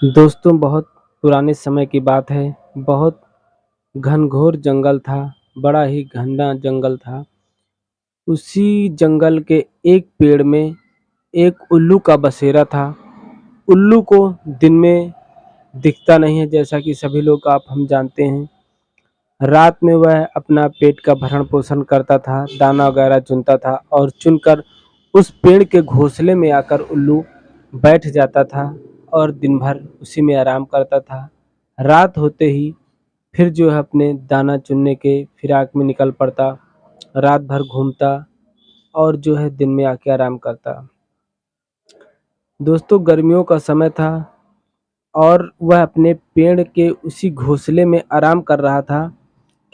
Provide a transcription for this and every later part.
दोस्तों, बहुत पुराने समय की बात है। बहुत घनघोर जंगल था, बड़ा ही घना जंगल था। उसी जंगल के एक पेड़ में एक उल्लू का बसेरा था। उल्लू को दिन में दिखता नहीं है, जैसा कि सभी लोग हम जानते हैं। रात में वह अपना पेट का भरण-पोषण करता था, दाना वगैरह चुनता था और चुनकर उस पेड़ के घोंसले में आकर उल्लू बैठ जाता था और दिन भर उसी में आराम करता था। रात होते ही फिर जो है अपने दाना चुनने के फिराक में निकल पड़ता, रात भर घूमता और जो है दिन में आके आराम करता। दोस्तों, गर्मियों का समय था और वह अपने पेड़ के उसी घोंसले में आराम कर रहा था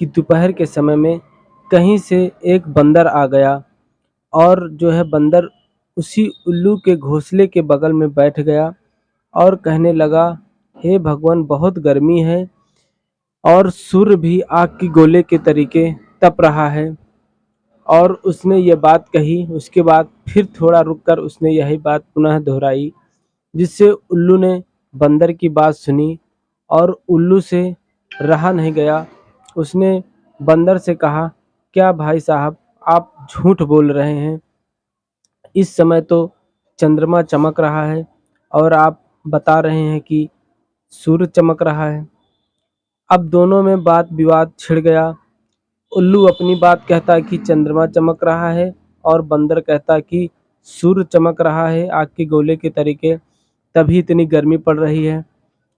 कि दोपहर के समय में कहीं से एक बंदर आ गया और जो है बंदर उसी उल्लू के घोंसले के बगल में बैठ गया और कहने लगा, हे भगवान, बहुत गर्मी है और सूर्य भी आग की गोले के तरीके तप रहा है। और उसने ये बात कही। उसके बाद फिर थोड़ा रुककर उसने यही बात पुनः दोहराई, जिससे उल्लू ने बंदर की बात सुनी और उल्लू से रहा नहीं गया। उसने बंदर से कहा, क्या भाई साहब, आप झूठ बोल रहे हैं। इस समय तो चंद्रमा चमक रहा है और आप बता रहे हैं कि सूर्य चमक रहा है। अब दोनों में बात विवाद छिड़ गया। उल्लू अपनी बात कहता कि चंद्रमा चमक रहा है और बंदर कहता कि सूर्य चमक रहा है आग के गोले के तरीके, तभी इतनी गर्मी पड़ रही है।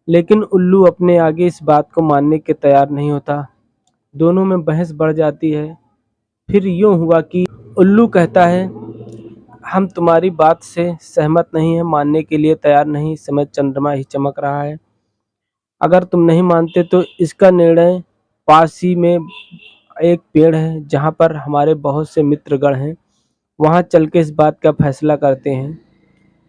लेकिन उल्लू अपने आगे इस बात को मानने के तैयार नहीं होता। दोनों में बहस बढ़ जाती है। फिर यूँ हुआ कि उल्लू कहता है, हम तुम्हारी बात से सहमत नहीं हैं, मानने के लिए तैयार नहीं, इस समय चंद्रमा ही चमक रहा है। अगर तुम नहीं मानते तो इसका निर्णय पास ही में एक पेड़ है जहाँ पर हमारे बहुत से मित्रगण हैं, वहाँ चल के इस बात का फैसला करते हैं।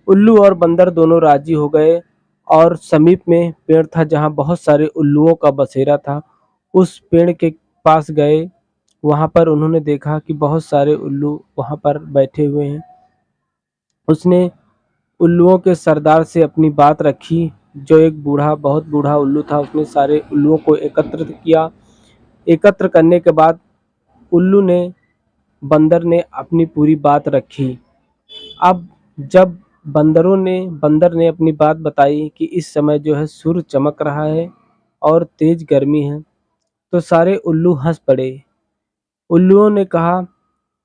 उल्लू और बंदर दोनों राजी हो गए और समीप में पेड़ था जहाँ बहुत सारे उल्लुओं का बसेरा था। उस पेड़ के पास गए। वहाँ पर उन्होंने देखा कि बहुत सारे उल्लू वहाँ पर बैठे हुए हैं। उसने उल्लुओं के सरदार से अपनी बात रखी, जो एक बहुत बूढ़ा उल्लू था। उसने सारे उल्लुओं को एकत्रित किया। एकत्र करने के बाद उल्लू ने बंदर ने अपनी पूरी बात रखी। अब जब बंदर ने अपनी बात बताई कि इस समय जो है सूर्य चमक रहा है और तेज गर्मी है, तो सारे उल्लू हंस पड़े। उल्लुओं ने कहा,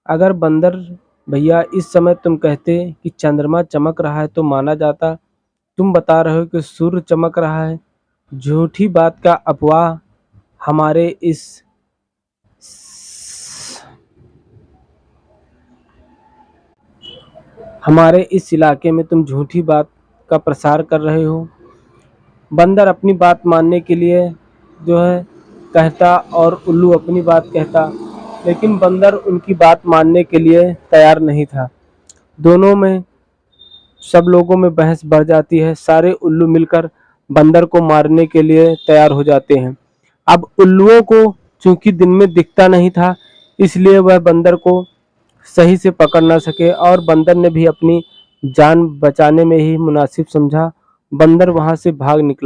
अगर बंदर भैया इस समय तुम कहते कि चंद्रमा चमक रहा है तो माना जाता। तुम बता रहे हो कि सूर्य चमक रहा है। झूठी बात का अफवाह हमारे इस इलाके में तुम झूठी बात का प्रसार कर रहे हो। बंदर अपनी बात मानने के लिए जो है कहता और उल्लू अपनी बात कहता, लेकिन बंदर उनकी बात मानने के लिए तैयार नहीं था। दोनों में सब लोगों में बहस बढ़ जाती है। सारे उल्लू मिलकर बंदर को मारने के लिए तैयार हो जाते हैं। अब उल्लुओं को चूंकि दिन में दिखता नहीं था, इसलिए वह बंदर को सही से पकड़ ना सके और बंदर ने भी अपनी जान बचाने में ही मुनासिब समझा। बंदर वहां से भाग निकला।